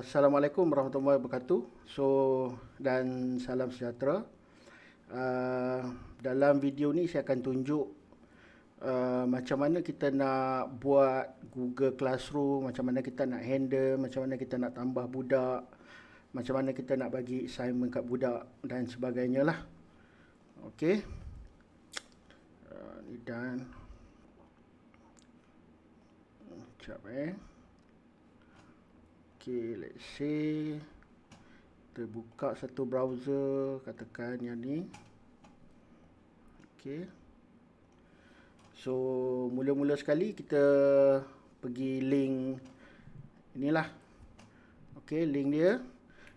Assalamualaikum warahmatullahi wabarakatuh. Dan salam sejahtera. Dalam video ni saya akan tunjuk macam mana kita nak buat Google Classroom, macam mana kita nak handle, macam mana kita nak tambah budak, macam mana kita nak bagi assignment kat budak dan sebagainya lah. Okey. Ni dan sekejap Okay, let's say kita buka satu browser, katakan yang ni. Okay. So, mula-mula sekali kita pergi link inilah. Okay, link dia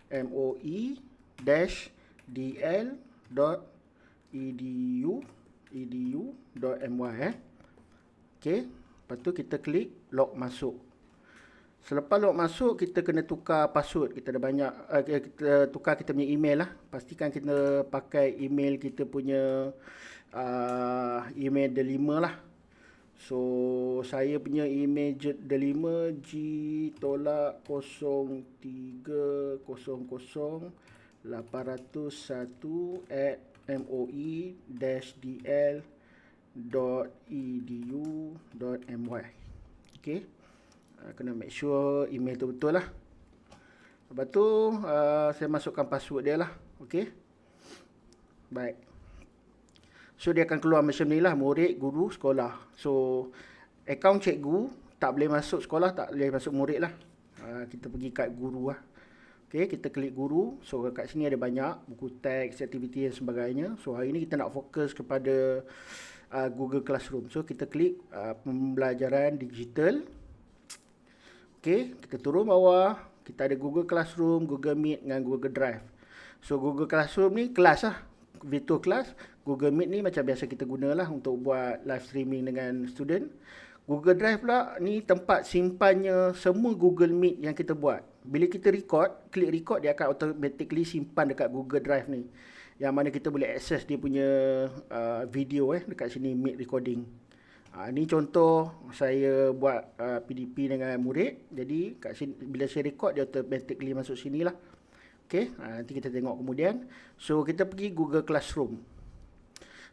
moe-dl.edu.my. Okay, lepas tu kita klik log masuk. Selepas log masuk, kita kena tukar password. Kita ada banyak, kita tukar kita punya email lah. Pastikan kita pakai email kita punya email delima lah. So, saya punya email delima g.301@moe-dl.edu.my. Okay. Kena make sure email tu betul lah. Lepas tu saya masukkan password dia lah. Okay. Baik. So dia akan keluar macam ni lah. Murid, guru, sekolah. So akaun cikgu tak boleh masuk sekolah, tak boleh masuk murid lah. Kita pergi kat guru lah. Okay, kita klik guru. So kat sini ada banyak buku teks, aktiviti dan sebagainya. So hari ni kita nak fokus kepada Google Classroom. So kita klik pembelajaran digital. Okay, kita turun bawah, kita ada Google Classroom, Google Meet dengan Google Drive. So, Google Classroom ni kelas lah, virtual class. Google Meet ni macam biasa kita gunalah untuk buat live streaming dengan student. Google Drive pula ni tempat simpannya semua Google Meet yang kita buat. Bila kita klik record, dia akan automatically simpan dekat Google Drive ni. Yang mana kita boleh access dia punya video dekat sini, Meet recording. Ini contoh saya buat PDP dengan murid. Jadi kat sini, bila saya record, dia automatically masuk sini lah. Okay, nanti kita tengok kemudian. So kita pergi Google Classroom.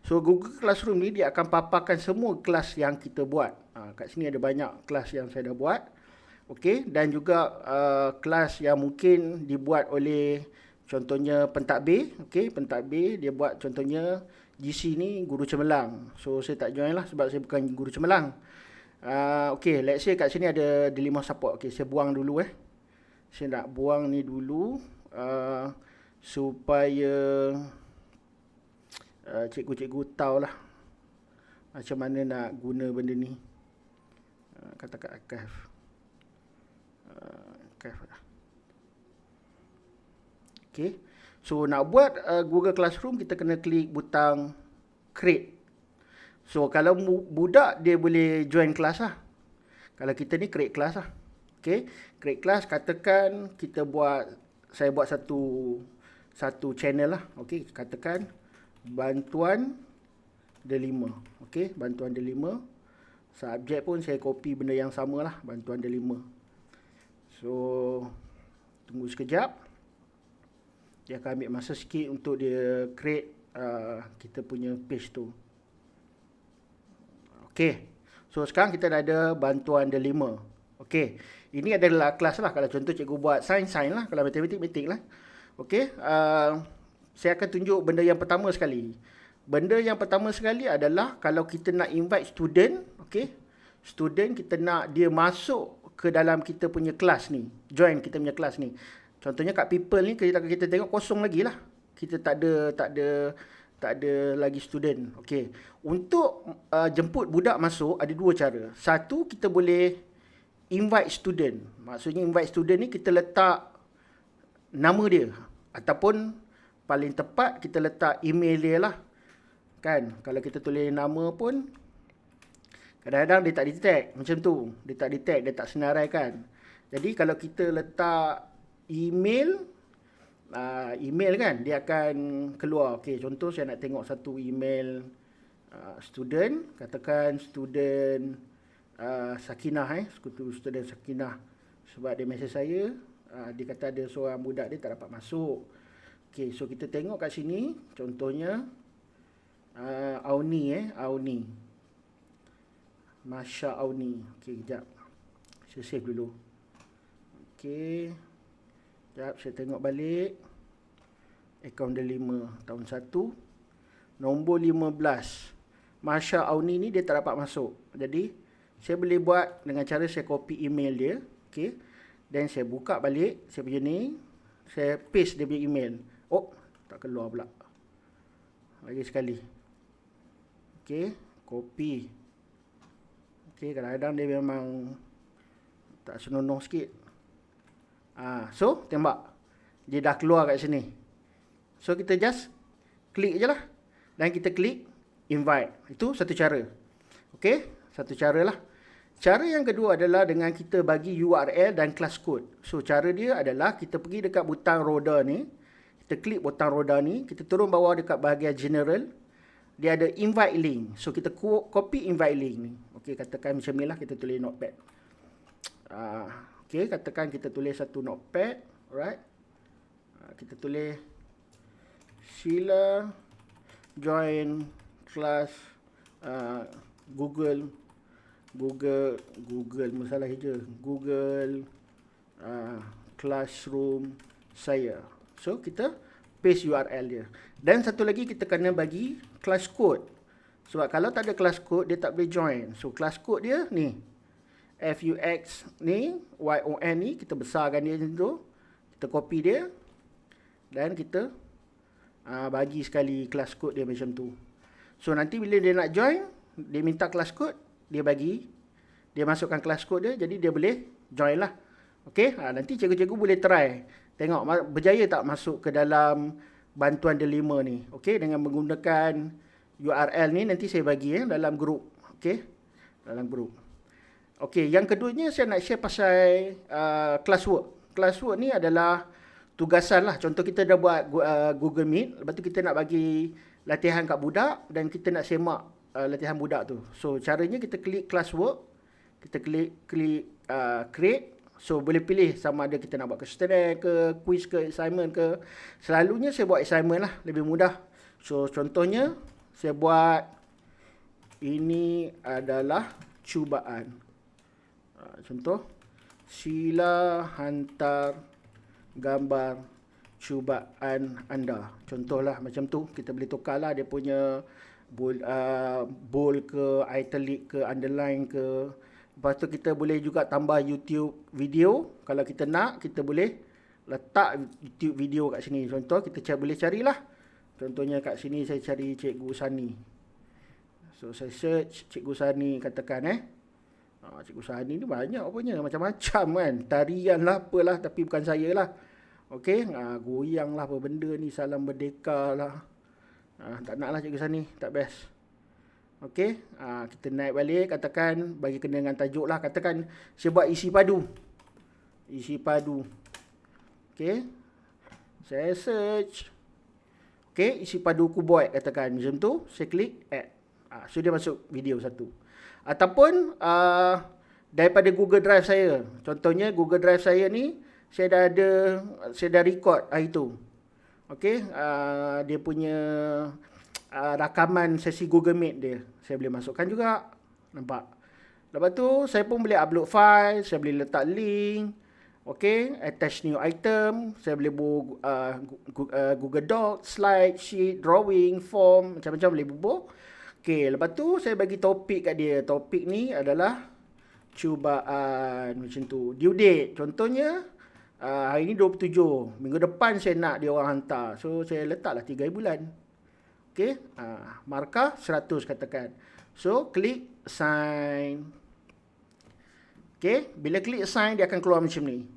So Google Classroom ni dia akan paparkan semua kelas yang kita buat. Kat sini ada banyak kelas yang saya dah buat. Okay, dan juga kelas yang mungkin dibuat oleh contohnya pentadbir. Okay, pentadbir dia buat contohnya GC ni guru cemerlang. So saya tak join lah sebab saya bukan guru cemerlang. Okay, let's say kat sini ada delima support. Okay, saya buang dulu Saya nak buang ni dulu supaya cikgu-cikgu tahulah macam mana nak guna benda ni. Katakan archive. Archive lah. Okay. So nak buat Google Classroom, kita kena klik butang create. So kalau budak dia boleh join kelas lah. Kalau kita ni create kelas lah. Okay, create kelas, katakan saya buat satu channel lah. Okay, katakan bantuan delima. Okay, bantuan delima. Subjek pun saya copy benda yang sama lah, bantuan delima. So tunggu sekejap. Dia akan ambil masa sikit untuk dia create kita punya page tu. Okey. So sekarang kita dah ada bantuan delima. Okey. Ini adalah kelas lah. Kalau contoh cikgu buat sains lah. Kalau matematik lah. Okey. Saya akan tunjuk benda yang pertama sekali. Benda yang pertama sekali adalah kalau kita nak invite student. Okey. Student kita nak dia masuk ke dalam kita punya kelas ni. Join kita punya kelas ni. Contohnya kat people ni kita tengok kosong lagi lah. Kita tak ada lagi student. Okey. Untuk jemput budak masuk ada dua cara. Satu, kita boleh invite student. Maksudnya invite student ni kita letak nama dia ataupun paling tepat kita letak email dia lah. Kan? Kalau kita tulis nama pun kadang-kadang dia tak detect macam tu. Dia tak detect, dia tak senaraikan. Jadi kalau kita letak email kan dia akan keluar. Okey, contoh saya nak tengok satu email student, katakan student Sakinah student Sakinah sebab dia mesej saya Dia kata ada seorang budak dia tak dapat masuk. Okey, so kita tengok kat sini. Contohnya, Auni. Masya Auni. Okey, kejap. Saya save dulu. Okey. Sekejap, saya tengok balik. Akaun dia 5 tahun 1. Nombor 15. Masya Auni ni dia tak dapat masuk. Jadi, saya boleh buat dengan cara saya copy email dia. Okey. Dan saya buka balik. Saya punya ni. Saya paste dia punya email. Oh, tak keluar pula. Lagi sekali. Okey. Copy. Okey, kadang-kadang dia memang tak senonoh sikit. So, tembak. Dia dah keluar kat sini. So, kita just klik je lah. Dan kita klik invite. Itu satu cara. Okey, satu cara lah. Cara yang kedua adalah dengan kita bagi URL dan class code. So, cara dia adalah kita pergi dekat butang roda ni. Kita klik butang roda ni. Kita turun bawah dekat bahagian general. Dia ada invite link. So, kita copy invite link ni. Okey, katakan macam ni lah kita tulis notepad. Okey, katakan kita tulis satu notepad. Alright. Kita tulis sila join kelas Google masalah je. Google Classroom saya. So, kita paste URL dia. Dan satu lagi kita kena bagi class code. Sebab kalau tak ada class code, dia tak boleh join. So, class code dia ni. FUX ni, YON ni, kita besarkan dia macam tu. Kita copy dia. Dan kita bagi sekali class code dia macam tu. So, nanti bila dia nak join, dia minta class code, dia bagi. Dia masukkan class code dia, jadi dia boleh join lah. Okey, nanti cikgu-cikgu boleh try. Tengok berjaya tak masuk ke dalam bantuan delima ni. Okey, dengan menggunakan URL ni nanti saya bagi dalam grup. Okey, dalam grup. Okey, yang keduanya saya nak share pasal classwork. Classwork ni adalah tugasan lah. Contoh kita dah buat Google Meet, lepas tu kita nak bagi latihan kat budak dan kita nak semak latihan budak tu. So, caranya kita klik classwork, kita klik create. So, boleh pilih sama ada kita nak buat questionnaire ke, quiz ke, assignment ke. Selalunya saya buat assignment lah, lebih mudah. So, contohnya, saya buat ini adalah cubaan. Contoh, sila hantar gambar cubaan anda. Contohlah macam tu, kita boleh tukarlah dia punya bold ke, italic ke, underline ke. Lepas tu kita boleh juga tambah YouTube video. Kalau kita nak, kita boleh letak YouTube video kat sini. Contoh, kita boleh carilah. Contohnya kat sini saya cari Cikgu Sani. So, saya search Cikgu Sani, katakan Cikgu Sani ni banyak apanya, macam-macam kan. Tarian lah, apalah, tapi bukan saya lah. Okey, goyang lah apa benda ni, salam merdeka lah. Tak nak lah Cikgu Sani, tak best. Okey, kita naik balik, katakan bagi kena dengan tajuk lah. Katakan saya buat isi padu. Isi padu. Okey, saya search. Okey, isi padu kuboid, katakan macam tu. Saya klik add. So, dia masuk video satu. Ataupun daripada Google Drive saya. Contohnya Google Drive saya ni, saya dah record hari tu. Okey, dia punya rakaman sesi Google Meet dia. Saya boleh masukkan juga. Nampak? Lepas tu, saya pun boleh upload file. Saya boleh letak link. Okey, attach new item. Saya boleh buat Google Docs, slide, sheet, drawing, form. Macam-macam boleh bubuh. Okey, lepas tu saya bagi topik kat dia. Topik ni adalah cubaan. Macam tu. Due date. Contohnya, hari ni 27. Minggu depan saya nak dia orang hantar. So, saya letaklah 3 bulan. Okey, markah 100 katakan. So, klik sign. Okey, bila klik sign dia akan keluar macam ni.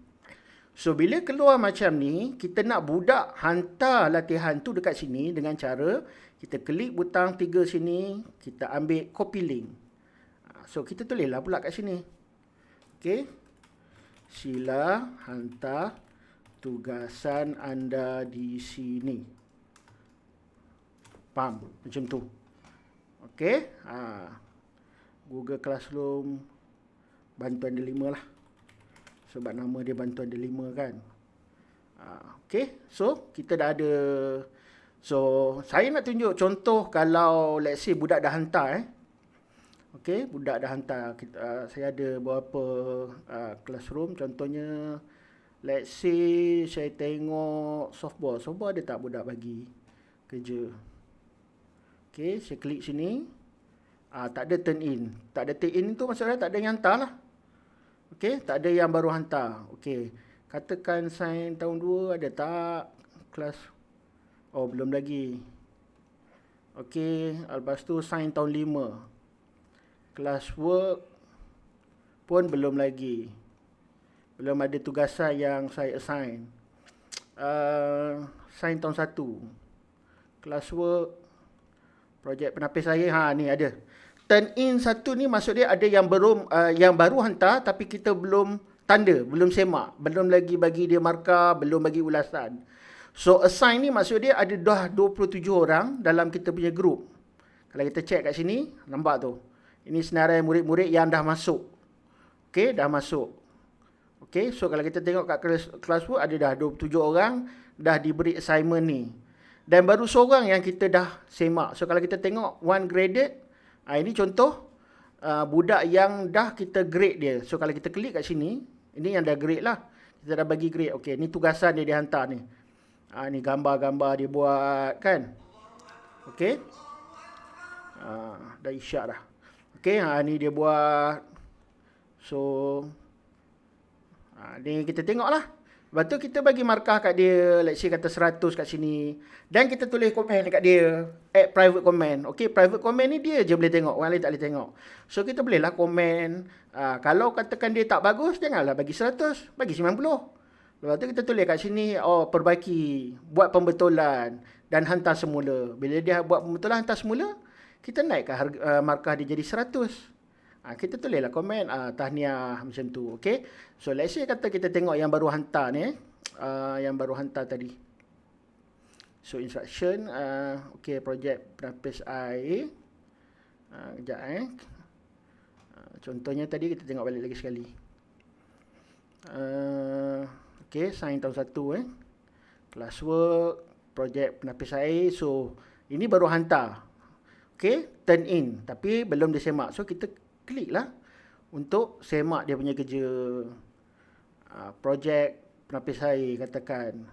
So, bila keluar macam ni, kita nak budak hantar latihan tu dekat sini dengan cara kita klik butang 3 sini, kita ambil copy link. So, kita tulislah pula kat sini. Okey. Sila hantar tugasan anda di sini. Faham? Macam tu. Okey. Google Classroom bantuan delima lah. Sebab nama dia bantuan delima kan. Okay, so kita dah ada. So saya nak tunjuk contoh kalau let's say budak dah hantar Okay, budak dah hantar. Saya ada beberapa classroom. Contohnya, let's say saya tengok softball. Softball ada tak budak bagi kerja? Okay, saya klik sini. Tak ada turn in. Tak ada turn in tu maksudnya tak ada yang hantar lah. Okay, tak ada yang baru hantar. Okay, katakan sign tahun 2 ada tak? Kelas. Oh, belum lagi. Okay, lepas tu sign tahun 5. Classwork pun belum lagi. Belum ada tugasan yang saya assign. Sign tahun 1. Classwork. Projek penapis saya. Ni ada. Turn in 1 ni maksud dia ada yang baru hantar tapi kita belum tanda, belum semak. Belum lagi bagi dia markah, belum bagi ulasan. So assign ni maksud dia ada dah 27 orang dalam kita punya group. Kalau kita check kat sini, nampak tu. Ini senarai murid-murid yang dah masuk. Okay, dah masuk. Okay, so kalau kita tengok kat classwork ada dah 27 orang dah diberi assignment ni. Dan baru seorang yang kita dah semak. So kalau kita tengok one graded, ini contoh budak yang dah kita grade dia. So kalau kita klik kat sini, ini yang dah grade lah. Kita dah bagi grade. Okay, ni tugasan dia dihantar ni. Ni gambar-gambar dia buat kan. Okay. Dah isyak dah. Okay, ni dia buat. So, ni kita tengok lah. Lepas tu kita bagi markah kat dia. Let's say kata 100 kat sini. Dan kita tulis komen dekat dia. Add private comment. Okay, private comment ni dia je boleh tengok. Orang lain tak boleh tengok. So, kita bolehlah komen. Kalau katakan dia tak bagus, janganlah bagi 100. Bagi 90. Lepas tu kita tulis kat sini. Perbaiki. Buat pembetulan. Dan hantar semula. Bila dia buat pembetulan, hantar semula. Kita naikkan markah dia jadi 100. Kita tulislah komen tahniah macam tu. Okay. So let's say kata kita tengok yang baru hantar ni. Yang baru hantar tadi. So instruction. Okay, projek penapis air. Kejap contohnya tadi kita tengok balik lagi sekali. Okay, sign tahun 1 classwork. Projek penapis air. So ini baru hantar. Okay, turn in. Tapi belum disemak. So, kita klik lah untuk semak dia punya kerja. Projek penapis air katakan.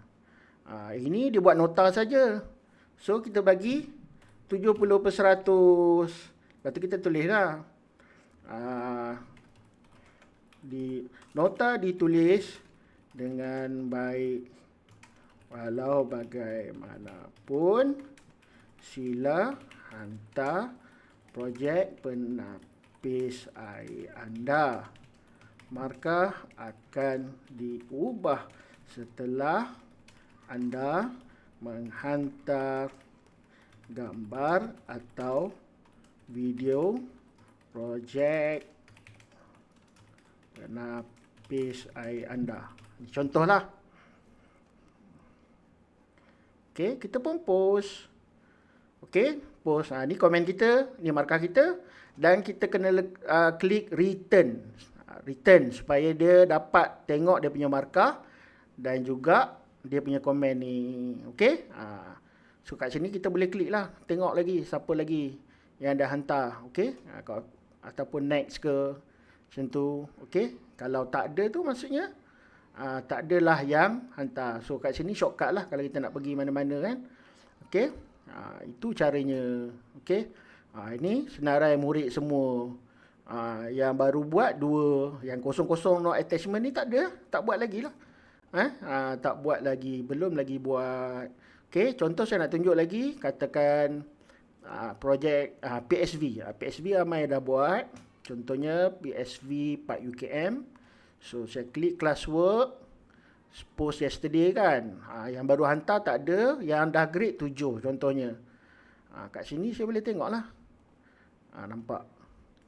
Ini dia buat nota saja. So, kita bagi 70%. Lepas tu kita tulis lah. Nota ditulis dengan baik. Walau bagaimanapun, sila hantar projek penapis air anda. Markah akan diubah setelah anda menghantar gambar atau video projek penapis air anda. Contohlah. Okey, kita pun post. Okey, post. Ni komen kita, ni markah kita dan kita kena klik return. Return supaya dia dapat tengok dia punya markah dan juga dia punya komen ni. Okey? So kat sini kita boleh klik lah, tengok lagi siapa lagi yang dah hantar. Okey? Ataupun next ke macam tu. Okey? Kalau tak ada tu maksudnya tak adalah yang hantar. So kat sini shortcut lah kalau kita nak pergi mana-mana kan. Okey? Itu caranya. Okey. Ini senarai murid semua. Yang baru buat 2. Yang kosong-kosong no attachment ni tak ada. Tak buat lagi lah. Tak buat lagi. Belum lagi buat. Okey. Contoh saya nak tunjuk lagi. Katakan projek PSV. PSV ramai dah buat. Contohnya PSV 4 UKM. So saya klik classwork. Post yesterday kan. Yang baru hantar tak ada. Yang dah grade 7 contohnya. Kat sini saya boleh tengok lah. Nampak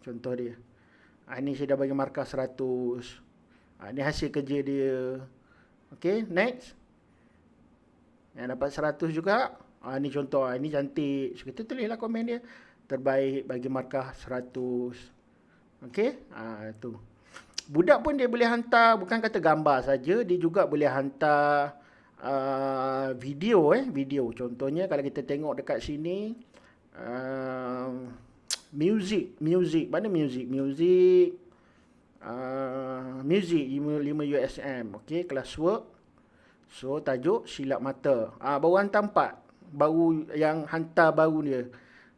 contoh dia. Ini saya dah bagi markah 100. Ini hasil kerja dia. Okay, next. Yang dapat 100 juga. Ini contoh. Ini cantik. So kita tulislah komen dia. Terbaik bagi markah 100. Okay, itu. budak pun dia boleh hantar, bukan kata gambar saja, dia juga boleh hantar video. Video. Contohnya kalau kita tengok dekat sini, music. Mana music? Music 5 USM. Okey, classwork. So tajuk silap mata. Baru hantar 4. Baru yang hantar baru dia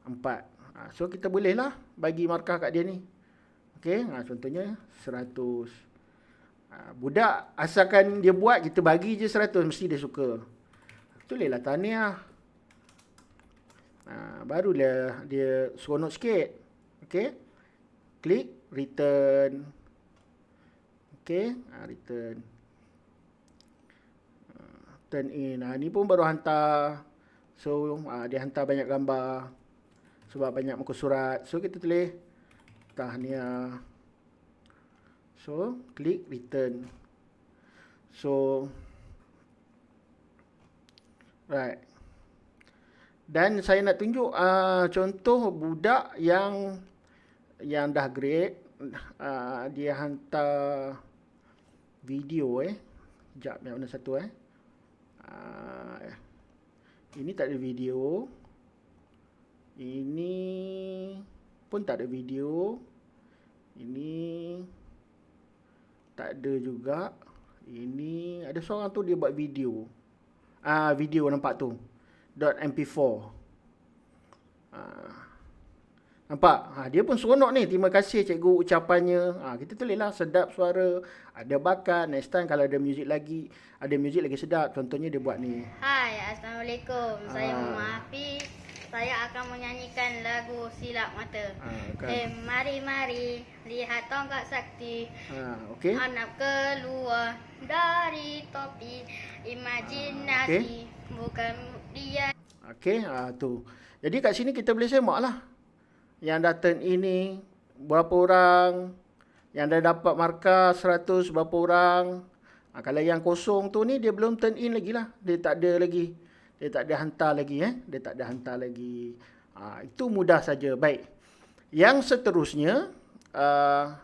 4. So kita bolehlah bagi markah kat dia ni. Okey, contohnya 100. Budak asalkan dia buat, kita bagi je 100, mesti dia suka. Tulislah tahniah. Barulah dia seronok sikit. Okey. Klik return. Okey, return. Turn in. Ni pun baru hantar. So, dia hantar banyak gambar. Sebab banyak muka surat. So, kita tulis tahniah. So, klik return. So, right. Dan saya nak tunjuk contoh budak yang dah grade. Dia hantar video. Sekejap, yang mana satu ini tak ada video. Ini pun tak ada video. Ini tak ada juga. Ini ada seorang tu dia buat video. Video nampak tu. .mp4. Nampak? Dia pun seronok ni. Terima kasih cikgu ucapannya. Kita tulislah sedap suara, ada bakat. Next time kalau ada muzik lagi, sedap. Contohnya dia buat ni. Hai, Assalamualaikum. Saya Muhammad Hafiz. Saya akan menyanyikan lagu Silap Mata. Mari lihat tongkat sakti. Okey. Anak keluar dari topi imajinasi. Bukan dia. Okey, tu. Jadi kat sini kita boleh semak lah. Yang dah turn ini berapa orang, yang dah dapat markah 100 berapa orang. Kalau yang kosong tu ni dia belum turn in lagi lah. Dia tak ada lagi. Dia tak ada hantar lagi. Itu mudah saja. Baik. Yang seterusnya,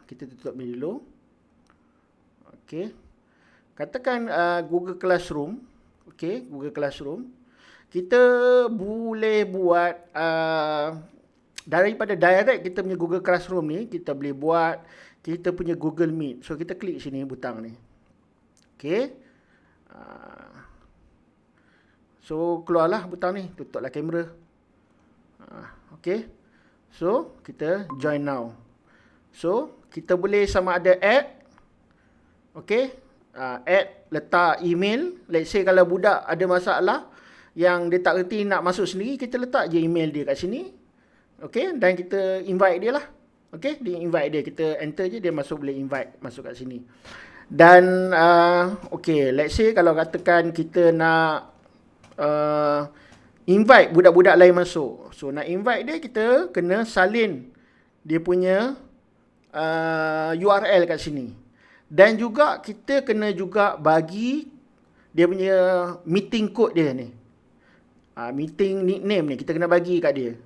kita tutup ni dulu. Okey. Katakan Google Classroom. Okey, Google Classroom. Kita boleh buat daripada direct kita punya Google Classroom ni, kita boleh buat kita punya Google Meet. So kita klik sini butang ni. Okey. So keluarlah butang ni, tutuplah kamera. Okey. So kita join now. So kita boleh sama ada add. Okey. Add, letak email. Let's say kalau budak ada masalah yang dia tak reti nak masuk sendiri, kita letak je email dia kat sini. Okey, dan kita invite dia lah. Okey, dia invite dia, kita enter je dia masuk, boleh invite masuk kat sini. Dan okey, let's say kalau katakan kita nak invite budak-budak lain masuk. So nak invite dia, kita kena salin dia punya URL kat sini. Dan juga kita kena juga bagi dia punya meeting code dia ni. Meeting nickname ni kita kena bagi kat dia.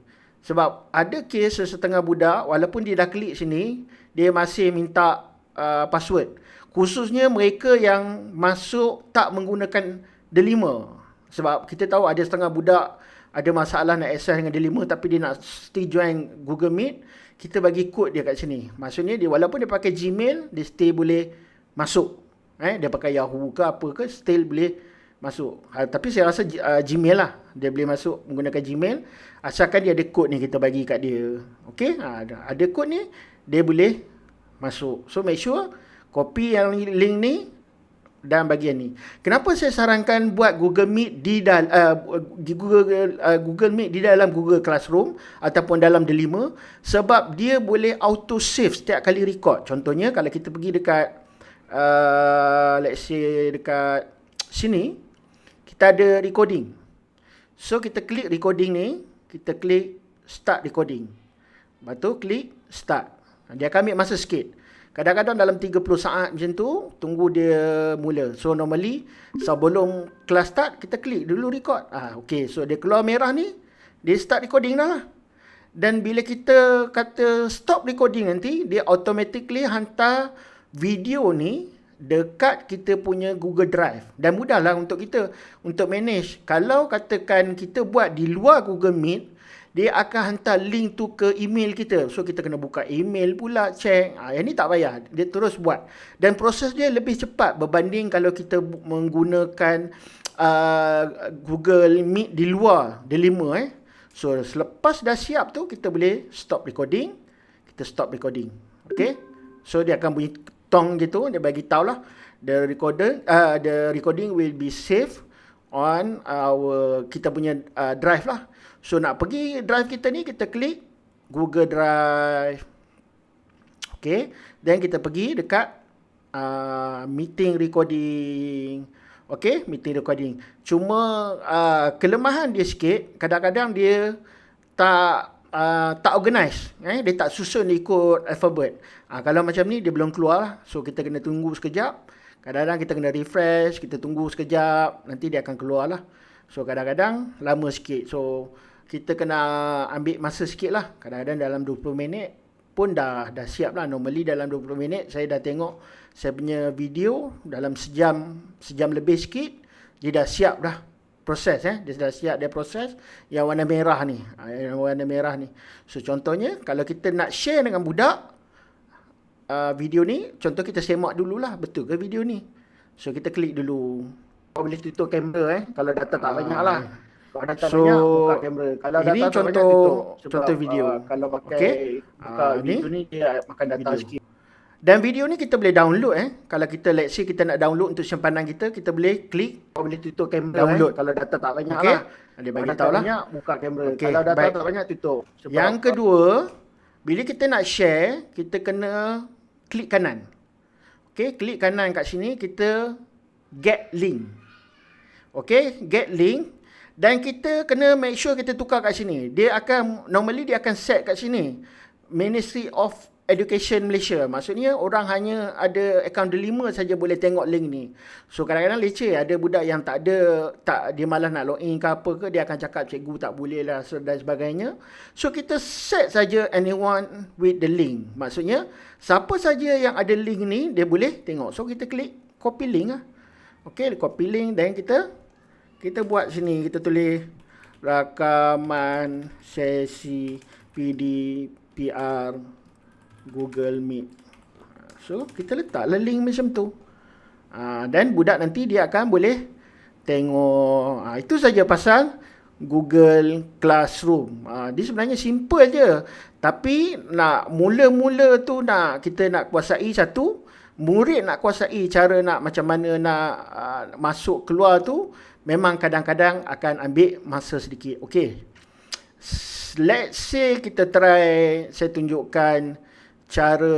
Sebab ada kes setengah budak, walaupun dia dah klik sini, dia masih minta password. Khususnya mereka yang masuk tak menggunakan Delima. Sebab kita tahu ada setengah budak ada masalah nak access dengan Delima, tapi dia nak stay join Google Meet. Kita bagi kod dia kat sini. Maksudnya dia walaupun dia pakai Gmail, dia still boleh masuk. Dia pakai Yahoo ke apa ke, still boleh masuk. Tapi saya rasa Gmail lah. Dia boleh masuk menggunakan Gmail. Asalkan dia ada kod ni kita bagi kat dia. Okey, ada kod ni, dia boleh masuk. So make sure copy yang link ni dan bagian ni. Kenapa saya sarankan buat Google Meet di dalam Google Meet di dalam Google Classroom ataupun dalam Delima? Sebab dia boleh auto save setiap kali record. Contohnya kalau kita pergi dekat let's say dekat sini, kita ada recording. So kita klik recording ni, kita klik start recording. Lepas tu klik start. Dia akan ambil masa sikit. Kadang-kadang dalam 30 saat macam tu, tunggu dia mula. So normally sebelum kelas start, kita klik dulu record. Okay, so dia keluar merah ni, dia start recording dah lah. Dan bila kita kata stop recording nanti, dia automatically hantar video ni dekat kita punya Google Drive. Dan mudahlah untuk kita untuk manage. Kalau katakan kita buat di luar Google Meet, dia akan hantar link tu ke email kita. So kita kena buka email pula, check. Yang ni tak payah. Dia terus buat. Dan proses dia lebih cepat berbanding kalau kita menggunakan Google Meet di luar Delima. So selepas dah siap tu, kita boleh stop recording. Kita stop recording. Okay. So dia akan bunyi tong gitu. Dia bagi tahu lah. The recording will be saved on kita punya drive lah. So nak pergi drive kita ni, kita klik Google Drive. Okay. Then kita pergi dekat meeting recording. Okay, meeting recording. Cuma kelemahan dia sikit, kadang-kadang dia tak organize. Dia tak susun ikut alfabet. Kalau macam ni, dia belum keluar lah. So kita kena tunggu sekejap. Kadang-kadang kita kena refresh, kita tunggu sekejap, nanti dia akan keluar lah. So kadang-kadang lama sikit. So kita kena ambil masa sikit lah. Kadang-kadang dalam 20 minit pun dah siap lah. Normally dalam 20 minit saya dah tengok saya punya video dalam sejam lebih sikit. Dia dah siap dah proses. Dia dah siap dia proses yang warna merah ni. Yang warna merah ni. So contohnya kalau kita nak share dengan budak video ni, contoh kita semak dululah betul ke video ni. So kita klik dulu. Boleh tutup kamera kalau data tak banyak lah. Kalau data banyak, buka kamera. Kalau ini data contoh banyak, contoh video. Kalau pakai buka video ni, dia makan data video sikit. Dan video ni kita boleh download. Kalau kita let's say kita nak download untuk simpanan kita, kita boleh klik. Boleh tutup kamera. Download. Kalau data tak banyak lah. Dia bagi tahu lah. Banyak, buka kamera. Kalau data tak banyak, tutup. Yang kedua, bila kita nak share, kita kena klik kanan. Okay, klik kanan kat sini, kita get link. Okay, get link. Dan kita kena make sure kita tukar kat sini. Normally dia akan set kat sini. Ministry of Education Malaysia. Maksudnya orang hanya ada akaun Delima saja boleh tengok link ni. So kadang-kadang leceh. Ada budak yang dia malas nak login ke apa ke. Dia akan cakap cikgu tak boleh lah dan sebagainya. So kita set saja anyone with the link. Maksudnya siapa saja yang ada link ni dia boleh tengok. So kita klik copy link lah. Okay, copy link dan kita buat sini, kita tulis rakaman sesi PDPR Google Meet. So, kita letaklah link macam tu. Dan budak nanti dia akan boleh tengok. Itu saja pasal Google Classroom. Dia sebenarnya simple je. Tapi nak mula-mula tu kita nak kuasai satu. Murid nak kuasai cara nak macam mana nak masuk keluar tu. Memang kadang-kadang akan ambil masa sedikit. Okay. Let's say kita try, saya tunjukkan cara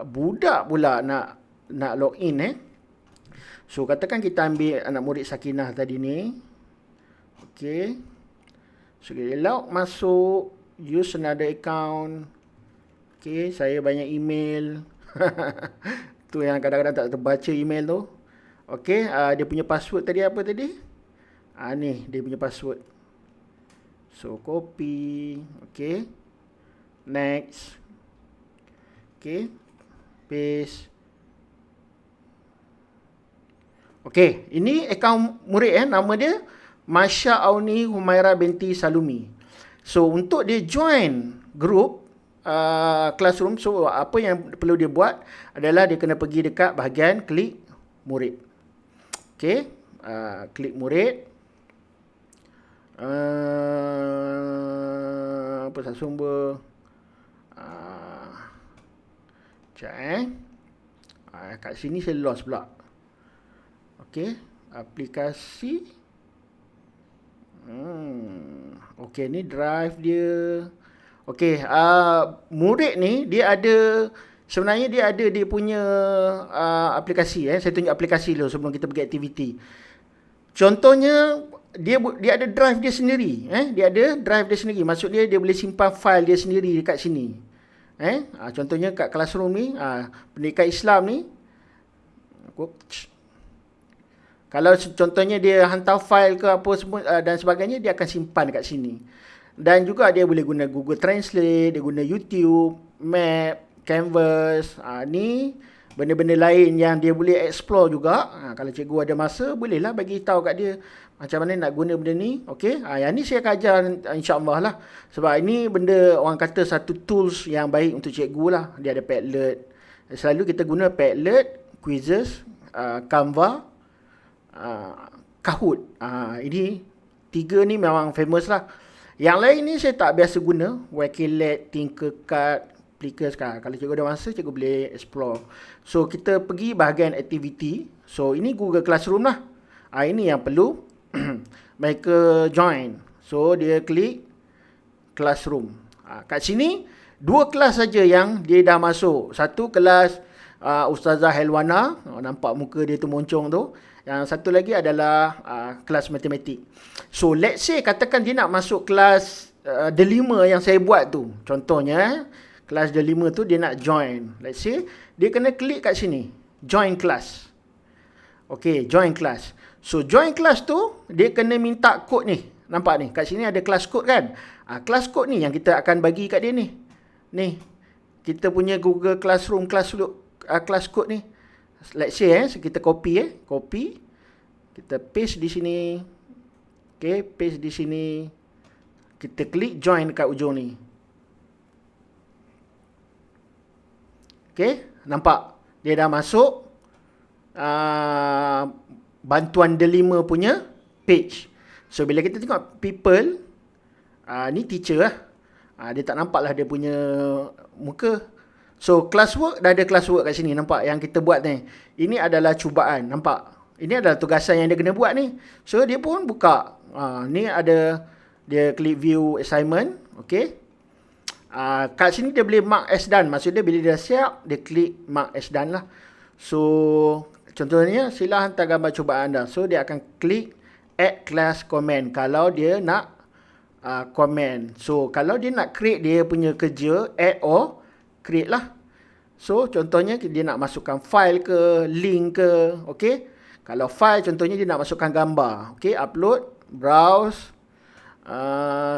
budak pula nak login. So, katakan kita ambil anak murid Sakinah tadi ni. Okay. So, kita log masuk. Use another account. Okay. Saya banyak email. Tu yang kadang-kadang tak terbaca email tu. Okey, dia punya password tadi apa tadi? Ni dia punya password. So copy, okey. Next. Okey. Paste. Okey, ini akaun murid nama dia Masya Auni Humaira binti Salumi. So untuk dia join group Classroom, so apa yang perlu dia buat adalah dia kena pergi dekat bahagian klik murid. Okey, klik murid. Apa sumber? Kat sini saya lost pula. Okey, aplikasi. Okey, ni drive dia. Okey, murid ni dia ada. Sebenarnya dia ada dia punya aplikasi. Saya tunjuk aplikasi dulu sebelum kita pergi aktiviti. Contohnya, dia ada drive dia sendiri. Dia ada drive dia sendiri. Maksud dia boleh simpan file dia sendiri dekat sini. Contohnya kat Classroom ni, Pendidikan Islam ni. Kalau contohnya dia hantar file ke apa semua dan sebagainya, dia akan simpan dekat sini. Dan juga dia boleh guna Google Translate, dia guna YouTube, Map. Canvas. Ni benda-benda lain yang dia boleh explore juga. Kalau cikgu ada masa, bolehlah bagi tahu kat dia macam mana nak guna benda ni. Okey. Yang ni saya akan ajar insya-Allah lah. Sebab ini benda orang kata satu tools yang baik untuk cikgu lah. Dia ada Padlet. Selalu kita guna Padlet, Quizzes, Canva, Kahoot. Ini 3 ni memang famous lah. Yang lain ni saya tak biasa guna. Wikilet, Tinkercad, Plickers. Kalau cikgu ada masa, cikgu boleh explore. So, kita pergi bahagian activity. So, ini Google Classroom lah. Ini yang perlu mereka join. So, dia klik Classroom. Kat sini, 2 kelas saja yang dia dah masuk. Satu kelas Ustazah Helwana. Nampak muka dia tu moncong tu. Yang satu lagi adalah kelas matematik. So, let's say katakan dia nak masuk kelas delima yang saya buat tu. Contohnya, kelas delima tu dia nak join. Let's say, dia kena klik kat sini. Join class. Okay, join class. So, join class tu, dia kena minta kod ni. Nampak ni? Kat sini ada kelas kod kan? Kelas kod ni yang kita akan bagi kat dia ni. Ni. Kita punya Google Classroom kelas kod ni. Let's say kita copy copy. Kita paste di sini. Okay, paste di sini. Kita klik join dekat ujung ni. Okay, nampak? Dia dah masuk bantuan delima punya page. So, bila kita tengok people, ni teacher lah. Dia tak nampak lah dia punya muka. So, classwork, dah ada classwork kat sini. Nampak yang kita buat ni. Ini adalah cubaan. Nampak? Ini adalah tugasan yang dia kena buat ni. So, dia pun buka. Ni ada, dia klik view assignment. Okay. Kat sini dia boleh mark as done. Maksudnya bila dia siap, dia klik mark as done lah. So, contohnya, sila hantar gambar cubaan anda. So, dia akan klik add class comment. Kalau dia nak comment. So, kalau dia nak create dia punya kerja, add or create lah. So, contohnya dia nak masukkan file ke, link ke. Okay. Kalau file, contohnya dia nak masukkan gambar. Okay, upload, browse.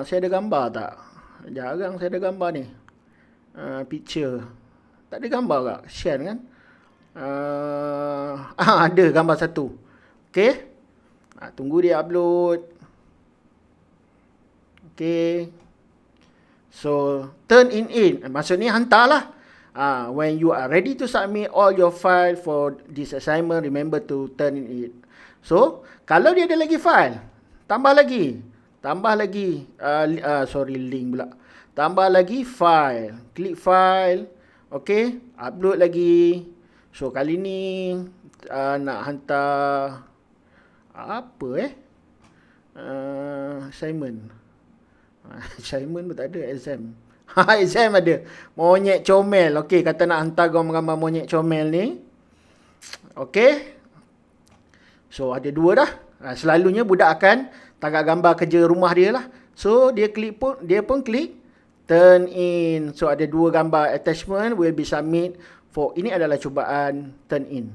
Saya ada gambar tak? Jarang saya ada gambar ni. Picture. Tak ada gambar tak? Share kan? Ada gambar satu. Okay. Tunggu dia upload. Okay. So, turn in. Maksudnya hantarlah. When you are ready to submit all your file for this assignment, remember to turn in. So, kalau dia ada lagi file, tambah lagi. Link pula. Tambah lagi file. Klik file. Okay. Upload lagi. So, kali ni nak hantar apa assignment. Assignment pun tak ada. Exam. Exam ada. Monyet comel. Okey, kata nak hantar gambar monyet comel ni. Okey. So, ada 2 dah. Selalunya budak akan tangkap gambar kerja rumah dia lah. So, dia pun klik turn in. So, ada 2 gambar attachment will be submit for, ini adalah cubaan turn in.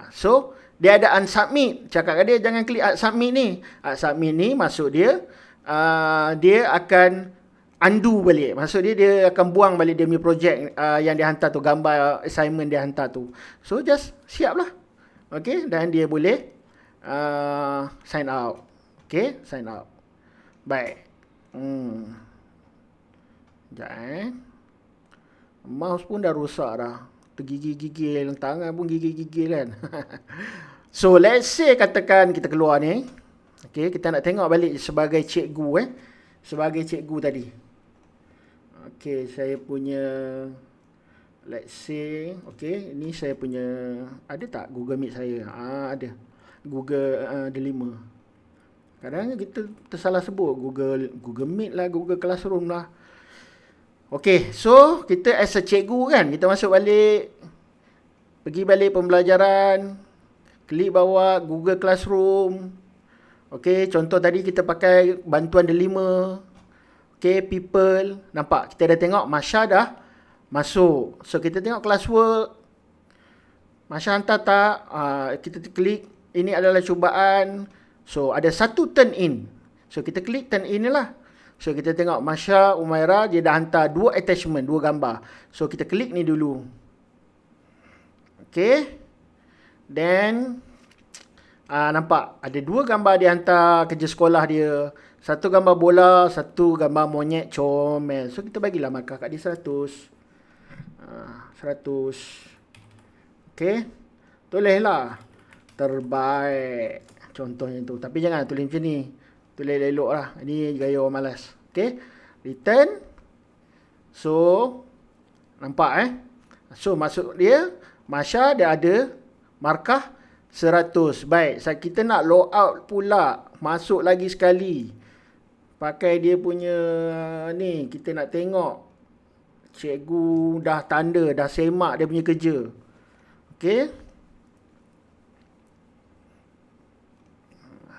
So, dia ada unsubmit. Cakap kat dia jangan klik submit ni. Submit ni maksud dia dia akan undo balik. Maksud dia akan buang balik dia punya projek yang dia hantar tu, gambar assignment dia hantar tu. So, just siap lah. Okay, dan dia boleh sign out. Okay, sign out. Baik. Sekejap mouse pun dah rosak dah. Tergigil-gigil. Tangan pun gigil-gigil kan. So, let's say katakan kita keluar ni. Okay, kita nak tengok balik sebagai cikgu sebagai cikgu tadi. Okay, saya punya, let's say, okay, ini saya punya, ada tak Google Meet saya? Ada. Google delima. Kadang-kadang kita tersalah sebut Google Meet lah, Google Classroom lah. Okay, so kita as a cikgu kan, kita masuk balik, pergi balik pembelajaran, klik bawah Google Classroom. Okay, contoh tadi kita pakai bantuan delima. Okay, people. Nampak, kita dah tengok Masya dah masuk. So, kita tengok classwork. Masya hantar tak? Kita klik, ini adalah cubaan. So, ada satu turn in. So, kita klik turn in ni lah. So kita tengok Masya, Umairah, dia dah hantar 2 attachment, 2 gambar. So kita klik ni dulu. Okay. Then nampak ada 2 gambar dia hantar kerja sekolah dia. Satu gambar bola, satu gambar monyet comel. So kita bagilah markah kat dia 100. 100. Okay. Tulislah terbaik. Contohnya tu. Tapi jangan tulis macam ni. Tulis elok lah. Ini gaya orang malas. Okay. Return. So nampak So maksud dia Masya dia ada markah 100. Baik. Kita nak log out pula. Masuk lagi sekali. Pakai dia punya ni. Kita nak tengok. Cikgu dah tanda. Dah semak dia punya kerja. Okay.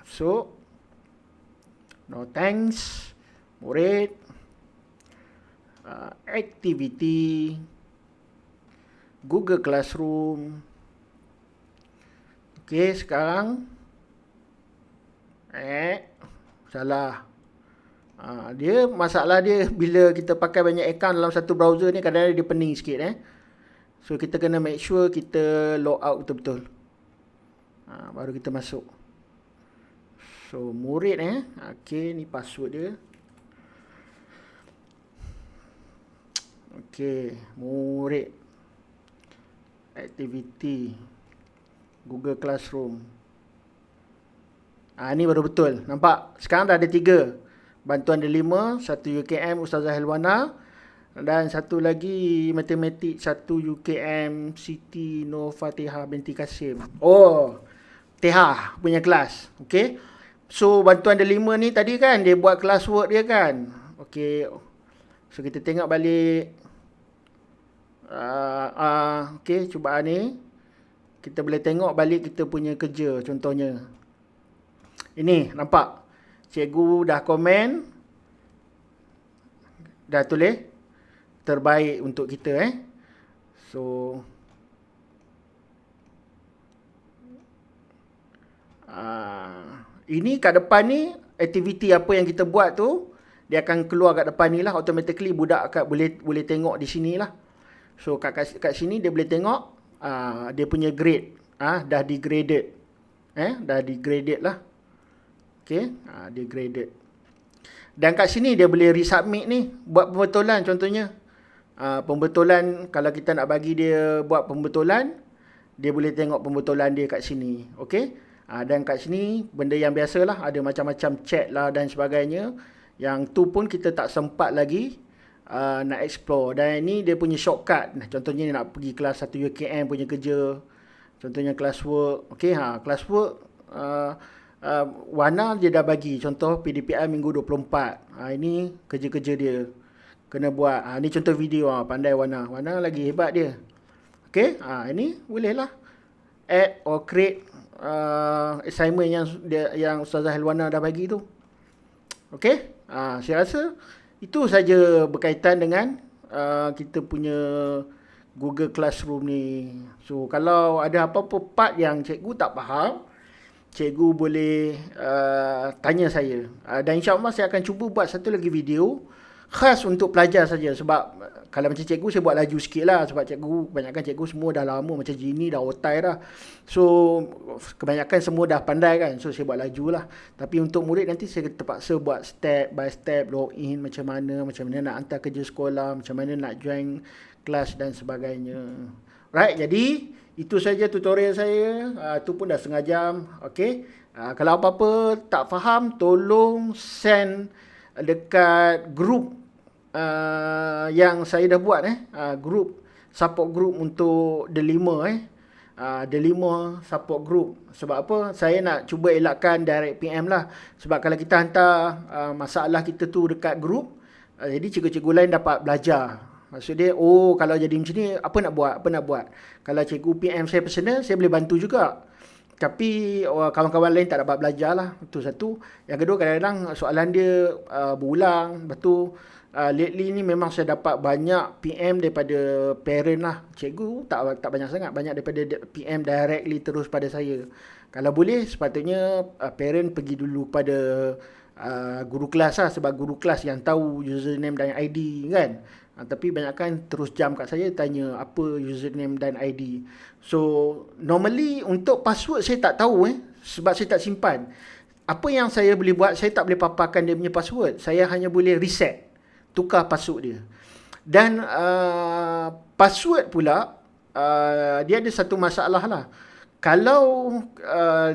So. No thanks. Murid. Activity. Google Classroom. Okay, sekarang. Salah. Dia, masalah dia bila kita pakai banyak account dalam satu browser ni, kadang-kadang dia pening sikit. So, kita kena make sure kita log out betul-betul. Baru kita masuk. So, murid okay, ni password dia. Okay, murid. Activity. Google Classroom. Ni baru betul. Nampak? Sekarang dah ada 3. Bantuan ada 5. 1 UKM Ustazah Helwana. Dan satu lagi matematik. 1 UKM Siti Nur Fatihah binti Kasim. Oh, TH punya kelas. Okay. So, bantuan ada 5 ni tadi kan. Dia buat classwork dia kan. Okay. So, kita tengok balik. Okay, cubaan ni. Kita boleh tengok balik kita punya kerja. Contohnya. Ini, nampak? Cikgu dah komen. Dah tulis. Terbaik untuk kita. So. Ini kat depan ni. Aktiviti apa yang kita buat tu. Dia akan keluar kat depan ni lah. Automatically budak boleh tengok di sini lah. So kat sini dia boleh tengok dia punya grade. Dah degraded. Dah degraded lah. Okay. Dia graded. Dan kat sini dia boleh resubmit ni. Buat pembetulan contohnya. Pembetulan. Kalau kita nak bagi dia buat pembetulan. Dia boleh tengok pembetulan dia kat sini. Okay. Dan kat sini benda yang biasa lah. Ada macam-macam chat lah dan sebagainya. Yang tu pun kita tak sempat lagi. Nak explore. Dan ini dia punya shortcut. Contohnya nak pergi kelas 1 UKM punya kerja. Contohnya classwork. Okay, classwork Wana dia dah bagi. Contoh PDPI minggu 24. Ini kerja-kerja dia. Kena buat. Ini contoh video. Pandai Wana. Wana lagi hebat dia. Okay, ini boleh lah. Add or create assignment yang Ustazah Helwana dah bagi tu. Okay, saya rasa itu saja berkaitan dengan kita punya Google Classroom ni. So, kalau ada apa-apa part yang cikgu tak faham, cikgu boleh tanya saya. Dan insyaAllah saya akan cuba buat satu lagi video khas untuk pelajar saja. Sebab kalau macam cikgu saya buat laju sikit lah. Sebab cikgu, kebanyakan cikgu semua dah lama. Macam Jini dah otai dah. So, kebanyakan semua dah pandai kan. So, saya buat laju lah. Tapi untuk murid nanti saya terpaksa buat step by step. Login macam mana nak hantar kerja sekolah. Macam mana nak join kelas dan sebagainya. Right, jadi itu saja tutorial saya. Itu pun dah setengah jam. Okay. Kalau apa-apa tak faham, tolong send dekat grup yang saya dah buat grup support group untuk Delima Delima support group. Sebab apa? Saya nak cuba elakkan direct PM lah. Sebab kalau kita hantar masalah kita tu dekat grup, jadi cikgu-cikgu lain dapat belajar. Maksud dia, kalau jadi macam ni apa nak buat? Kalau cikgu PM saya personal, saya boleh bantu juga. Tapi kawan-kawan lain tak dapat belajar lah. Itu satu. Yang kedua, kadang-kadang soalan dia berulang. Betul. Lately ni memang saya dapat banyak PM daripada parent lah. Cikgu tak banyak sangat. Banyak daripada PM directly terus pada saya. Kalau boleh, sepatutnya parent pergi dulu pada guru kelas lah, sebab guru kelas yang tahu username dan ID kan. Tapi banyakkan terus jam kat saya tanya apa username dan ID. So normally untuk password saya tak tahu sebab saya tak simpan. Apa yang saya boleh buat, saya tak boleh paparkan dia punya password. Saya hanya boleh reset, tukar password dia. Dan password pula dia ada satu masalah lah. Kalau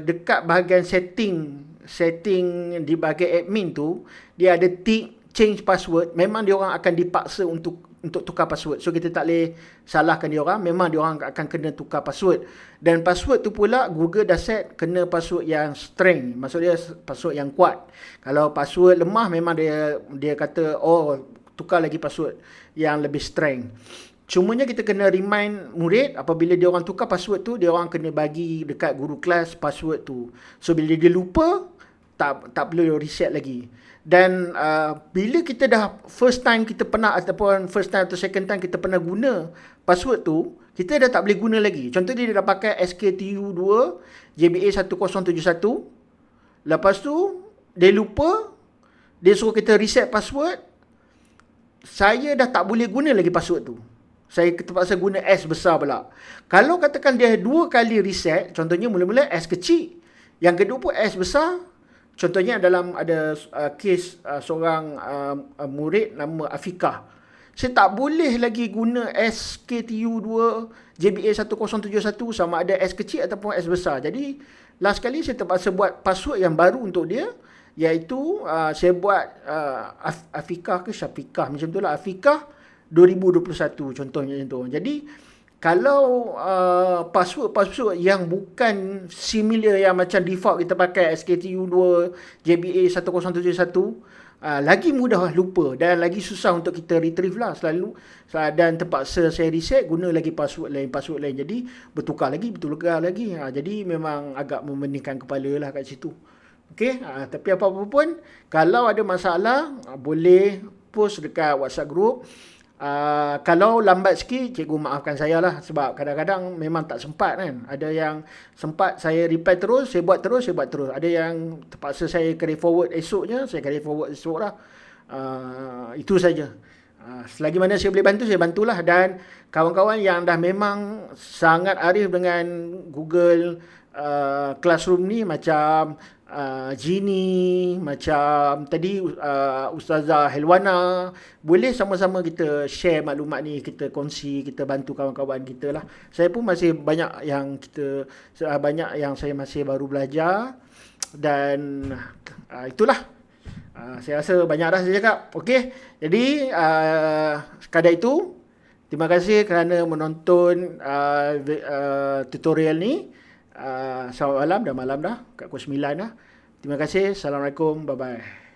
dekat bahagian setting di bahagian admin tu, dia ada tick change password, memang dia orang akan dipaksa untuk tukar password. So kita tak boleh salahkan dia orang, memang dia orang akan kena tukar password. Dan password tu pula Google dah set kena password yang strength, maksudnya password yang kuat. Kalau password lemah memang dia kata tukar lagi password yang lebih strength. Cumanya kita kena remind murid apabila dia orang tukar password tu, dia orang kena bagi dekat guru kelas password tu. So bila dia lupa, tak perlu reset lagi. Dan bila kita dah first time kita pernah, ataupun first time atau second time kita pernah guna password tu, kita dah tak boleh guna lagi. Contoh dia dah pakai SKTU2 JBA 1071. Lepas tu dia lupa, dia suruh kita reset password. Saya dah tak boleh guna lagi password tu. Saya terpaksa guna S besar pula. Kalau katakan dia 2 kali reset, contohnya mula-mula S kecil, yang kedua pun S besar. Contohnya ada kes seorang murid nama Afikah. Saya tak boleh lagi guna SKTU2 JBA 1071 sama ada S kecil ataupun S besar. Jadi last kali saya terpaksa buat password yang baru untuk dia, iaitu saya buat Afikah ke Syafikah macam tu lah, Afikah 2021 contohnya macam tu. Jadi kalau password yang bukan similar, yang macam default kita pakai SKTU2 JBA 1071, lagi mudah lupa dan lagi susah untuk kita retrieve lah selalu. Dan terpaksa saya reset, guna lagi password lain. Jadi bertukar lagi. Jadi memang agak memeningkan kepala lah kat situ. Okey, tapi apa-apa pun, kalau ada masalah boleh post dekat WhatsApp group. Kalau lambat sikit, cikgu maafkan saya lah, sebab kadang-kadang memang tak sempat kan. Ada yang sempat saya reply terus, saya buat terus. Ada yang terpaksa saya carry forward esoknya, saya carry forward esok lah. Itu saja. Selagi mana saya boleh bantu, saya bantulah. Dan kawan-kawan yang dah memang sangat arif dengan Google Classroom ni, macam Jini, macam tadi Ustazah Helwana, boleh sama-sama kita share maklumat ni, kita kongsi, kita bantu kawan-kawan kita lah. Saya pun masih banyak yang saya masih baru belajar. Dan itulah, saya rasa banyak dah saya cakap. Okey, jadi sekadar itu, terima kasih kerana menonton tutorial ni. Selamat malam, dah malam dah, kat pukul 9 dah. Terima kasih. Assalamualaikum. Bye-bye.